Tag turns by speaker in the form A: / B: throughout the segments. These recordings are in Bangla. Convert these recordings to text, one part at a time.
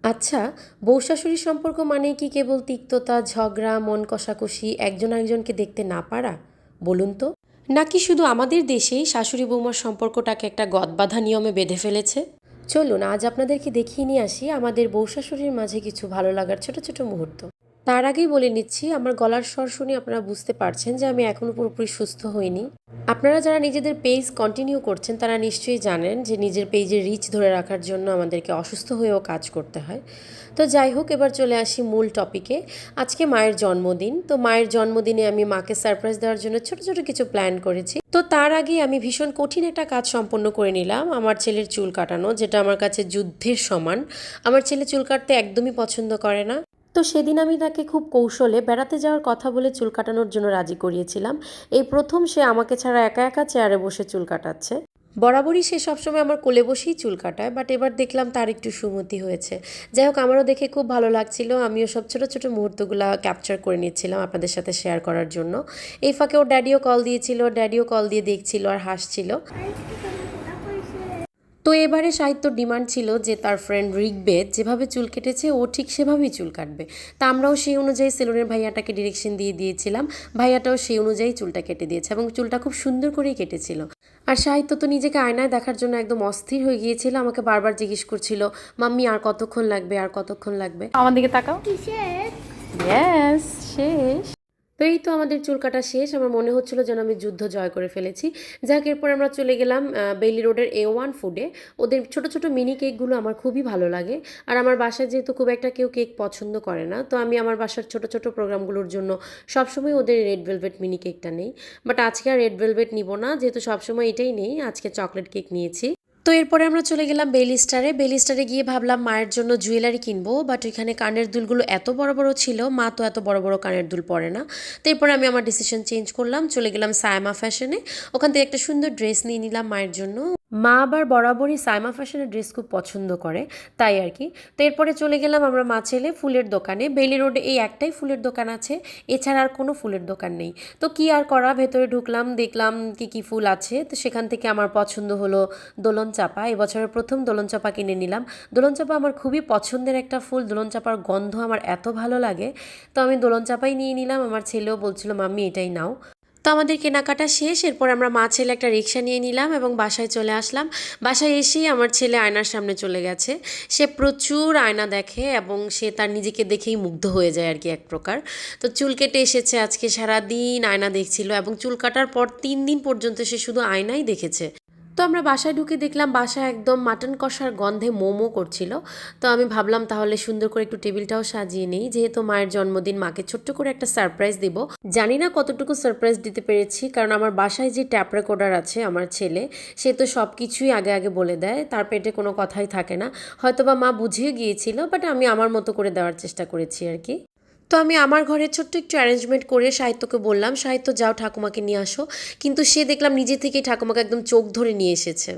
A: আচ্ছা, বউ-শাশুড়ির সম্পর্ক মানেই কি কেবল তিক্ততা, ঝগড়া, মন কষাকষি, একজন আরেকজনকে দেখতে না পারা? বলুন তো? নাকি শুধু আমাদের দেশেই শাশুড়ি-বৌমার সম্পর্কটাকে একটা গৎবাঁধা নিয়মে বেঁধে ফেলেছে? চলুন আজ আপনাদেরকে দেখিয়ে নিয়ে আসি আমাদের বউ-শাশুড়ির মাঝে কিছু ভালো লাগার ছোট, ছোট মুহূর্ত। তার আগেই বলে নিচ্ছি আমার গলার স্বর শুনে আপনারা বুঝতে পারছেন যে আমি এখনো পুরোপুরি সুস্থ হইনি। আপনারা যারা নিজেদের পেজ কন্টিনিউ করছেন তারা নিশ্চয়ই জানেন যে নিজের পেজের রিচ ধরে রাখার জন্য আমাদেরকে অসুস্থ হয়েও কাজ করতে হয়। তো যাই হোক, এবার চলে আসি মূল টপিকে। আজকে মায়ের জন্মদিন, তো মায়ের জন্মদিনে আমি মাকে সারপ্রাইজ দেওয়ার জন্য ছোট ছোট কিছু প্ল্যান করেছি। তো তার আগে আমি ভীষণ কঠিন একটা কাজ সম্পন্ন করে নিলাম, আমার ছেলের চুল কাটানো, যেটা আমার কাছে যুদ্ধের সমান। আমার ছেলে চুল কাটতে একদমই পছন্দ করে না। তো সেদিন আমি তাকে খুব কৌশলে বেড়াতে যাওয়ার কথা বলে চুল কাটানোর জন্য রাজি করিয়েছিলাম। এই প্রথম সে আমাকে ছাড়া একা একা চেয়ারে বসে চুল কাটাচ্ছে। বরাবরই সে সবসময় আমার কোলে বসেই চুল কাটায়, বাট এবার দেখলাম তার একটু সুমতি হয়েছে। যাই হোক, আমারও দেখে খুব ভালো লাগছিল। আমিও সব ছোট ছোট মুহূর্তগুলো ক্যাপচার করে নিচ্ছিলাম আপনাদের সাথে শেয়ার করার জন্য। এই ফাঁকে ওর ড্যাডিও কল দিয়েছিল, ড্যাডিও কল দিয়ে দেখছিল আর হাসছিল। তো এবারে সাহিত্যর ডিমান্ড ছিল যে তার ফ্রেন্ড ঋগ্বেদ যেভাবে চুল কেটেছে ও ঠিক সেভাবেই চুল কাটবে। তা আমরাও সেই অনুযায়ী সেলুনের ভাইয়াটাকে ডিরেকশন দিয়ে দিয়েছিলাম। ভাইয়াটাও সেই অনুযায়ী চুলটা কেটে দিয়েছে এবং চুলটা খুব সুন্দর করেই কেটেছিল। আর সাহিত্য তো নিজেকে আয়নায় দেখার জন্য একদম অস্থির হয়ে গিয়েছিল, আমাকে বারবার জিজ্ঞেস করছিল, মাম্মি আর কতক্ষণ লাগবে, আর কতক্ষণ লাগবে।
B: আমার দিকে তাকাও। ইয়েস, শেষ।
A: তো এই তো আমাদের চুল কাটা শেষ। আমার মনে হচ্ছিল যেন আমি যুদ্ধ জয় করে ফেলেছি। যাক, এরপর আমরা চলে গেলাম বেইলি রোডের A1 ফুডে। ওদের ছোট ছোট মিনি কেকগুলো আমার খুবই ভালো লাগে। আর আমার বাসায় যেহেতু খুব একটা কেউ কেক পছন্দ করে না, তো আমি আমার বাসার ছোট ছোট প্রোগ্রামগুলোর জন্য সবসময় ওদের রেড ভেলভেট মিনি কেকটা নেই। বাট আজকে আর রেড ভেলভেট নিব না, যেহেতু সবসময় এটাই নেই, আজকে চকলেট কেক নিয়েছি। তো এরপরে আমরা চলে গেলাম বেলি স্টারে। বেলি স্টারে গিয়ে ভাবলাম মায়ের জন্য জুয়েলারি কিনবো, বাট ওইখানে কানের দুলগুলো এত বড় বড় ছিল, মা তো এত বড় বড় কানের দুল পরে না। তো এরপরে আমি আমার ডিসিশন চেঞ্জ করলাম, চলে গেলাম সায়মা ফ্যাশনে। ওখান থেকে একটা সুন্দর ড্রেস নিয়ে নিলাম মায়ের জন্য। মা আবার বরাবরই সায়মা ফ্যাশনের ড্রেস খুব পছন্দ করে, তাই আর কি। তো এরপরে চলে গেলাম আমরা মা ছেলে ফুলের দোকানে। বেলি রোডে এই একটাই ফুলের দোকান আছে, এছাড়া আর কোনো ফুলের দোকান নেই। তো কি আর করা, ভেতরে ঢুকলাম, দেখলাম কি কি ফুল আছে। তো সেখান থেকে আমার পছন্দ হলো দোলন চাপা। এবছরের প্রথম দোলন চাপা কিনে নিলাম। দোলন চাপা আমার খুবই পছন্দের একটা ফুল, দোলন চাপার গন্ধ আমার এত ভালো লাগে। তো আমি দোলন চাপাই নিয়ে নিলাম, আমার ছেলেও বলছিল মাম্মি এটাই নাও। তো আমাদের কেনাকাটা শেষ। এরপর আমরা মা ছেলে একটা রিক্সা নিয়ে নিলাম এবং বাসায় চলে আসলাম। বাসায় এসেই আমার ছেলে আয়নার সামনে চলে গেছে। সে প্রচুর আয়না দেখে এবং সে তার নিজেকে দেখেই মুগ্ধ হয়ে যায় আর কি, এক প্রকার। তো চুল কেটে এসেছে, আজকে সারাদিন আয়না দেখছিল এবং চুল কাটার পর 3 দিন পর্যন্ত সে শুধু আয়নাই দেখেছে। তো আমরা বাসায় ঢুকে দেখলাম বাসা একদম মাটন কষার গন্ধে মোমো করছিল। তো আমি ভাবলাম তাহলে সুন্দর করে একটু টেবিলটাও সাজিয়ে নেই, যেহেতু মায়ের জন্মদিন, মাকে ছোট্ট করে একটা সারপ্রাইজ দিব। জানি না কতটুকু সারপ্রাইজ দিতে পেরেছি, কারণ আমার বাসায় যে ট্যাপ রেকর্ডার আছে আমার ছেলে, সে তো সব কিছুই আগে আগে বলে দেয়, তার পেটে কোনো কথাই থাকে না। হয়তোবা মা বুঝিয়ে গিয়েছিল, বাট আমি আমার মতো করে দেওয়ার চেষ্টা করেছি আর কি। তো আমি আমার ঘরে ছোট্ট একটু অ্যারেঞ্জমেন্ট করে সাহিত্যকে বললাম, সাহিত্য যাও ঠাকুমাকে নিয়ে আসো। কিন্তু সে দেখলাম নিজে থেকেই ঠাকুমাকে একদম চোখ ধরে নিয়ে এসেছে।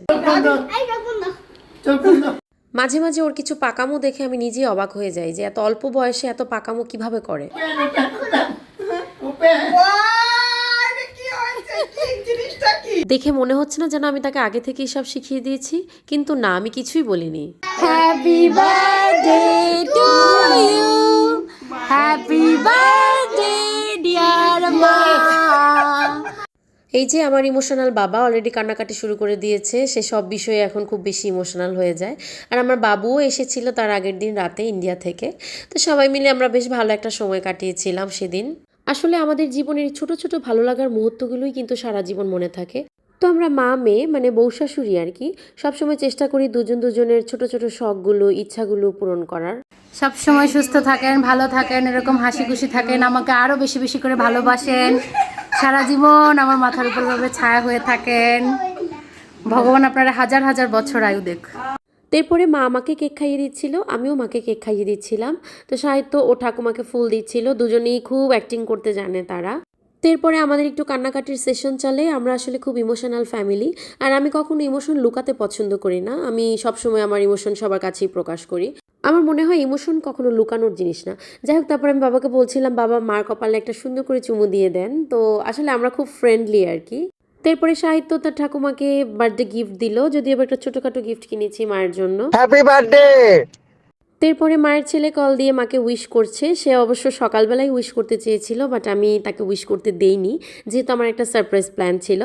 A: মাঝে মাঝে ওর কিছু পাকামো দেখে আমি নিজেই অবাক হয়ে যাই যে এত অল্প বয়সে এত পাকামো কিভাবে করে। দেখে মনে হচ্ছে না যেন আমি তাকে আগে থেকেই সব শিখিয়ে দিয়েছি, কিন্তু না, আমি কিছুই বলিনি। Happy birthday to you, happy birthday dear মা। এই যে আমার ইমোশনাল বাবা অলরেডি কান্নাকাটি শুরু করে দিয়েছে, সে সব বিষয়ে এখন খুব বেশি ইমোশনাল হয়ে যায়। আর আমার বাবুও এসেছিল তার আগের দিন রাতে ইন্ডিয়া থেকে। তো সবাই মিলে আমরা বেশ ভালো একটা সময় কাটিয়েছিলাম সেদিন। আসলে আমাদের জীবনের ছোট ছোট ভালো লাগার মুহূর্তগুলোই কিন্তু সারা জীবন মনে থাকে। তো আমরা মা মেয়ে মানে বউ শাশুড়ি আর কি, সবসময় চেষ্টা করি দুজন দুজনের ছোট ছোট শখগুলো, ইচ্ছাগুলো পূরণ করার।
B: সব সময় সুস্থ থাকেন, ভালো থাকেন, এরকম হাসি খুশি থাকেন, আমাকে আরো বেশি বেশি করে ভালোবাসেন, সারা জীবন আমার মাথার উপর ভাবে ছায়া হয়ে থাকেন। ভগবান আপনারা হাজার হাজার বছর আয়ু দেখ।
A: এরপরে মা আমাকে কেক খাইয়ে দিচ্ছিল, আমিও মাকে কেক খাইয়ে দিচ্ছিলাম। তো সাহিত্য ও ঠাকুমাকে ফুল দিচ্ছিল, দুজনেই খুব অ্যাক্টিং করতে জানে তারা। তো এরপরে আমাদের একটু কান্নাকাটির সেশন চলে। আমরা আসলে খুব ইমোশনাল ফ্যামিলি, আর আমি কখনো ইমোশন লুকাতে পছন্দ করি না। আমি সবসময় আমার ইমোশন সবার কাছেই প্রকাশ করি। আমার মনে হয় ইমোশন কখনো লুকানোর জিনিস না। যাই হোক, তারপর আমি বাবাকে বলছিলাম বাবা মার কপালে একটা সুন্দর করে চুমু দিয়ে দেন। তো আসলে আমরা খুব ফ্রেন্ডলি আর কি। তারপরে সাহিত্য তার ঠাকুমাকে বার্থডে গিফট দিল, যদিও এবার একটা ছোটখাটো গিফট কিনেছি মায়ের জন্য।
C: Happy birthday.
A: এরপরে মায়ের ছেলে কল দিয়ে মাকে উইশ করছে। সে অবশ্য সকালবেলায় উইশ করতে চেয়েছিল, বাট আমি তাকে উইশ করতে দেইনি, যেহেতু আমার একটা সারপ্রাইজ প্ল্যান ছিল।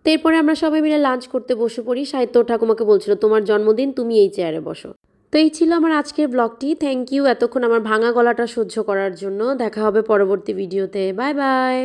A: এরপরে আমরা সবাই মিলে লাঞ্চ করতে বসে পড়ি। সাহিত্য ঠাকুমাকে বলছিল তোমার জন্মদিন, তুমি এই চেয়ারে বসো। তো এই ছিল আমার আজকের ব্লগটি। থ্যাংক ইউ এতক্ষণ আমার ভাঙা গলাটা সহ্য করার জন্য। দেখা হবে পরবর্তী ভিডিওতে। Bye bye.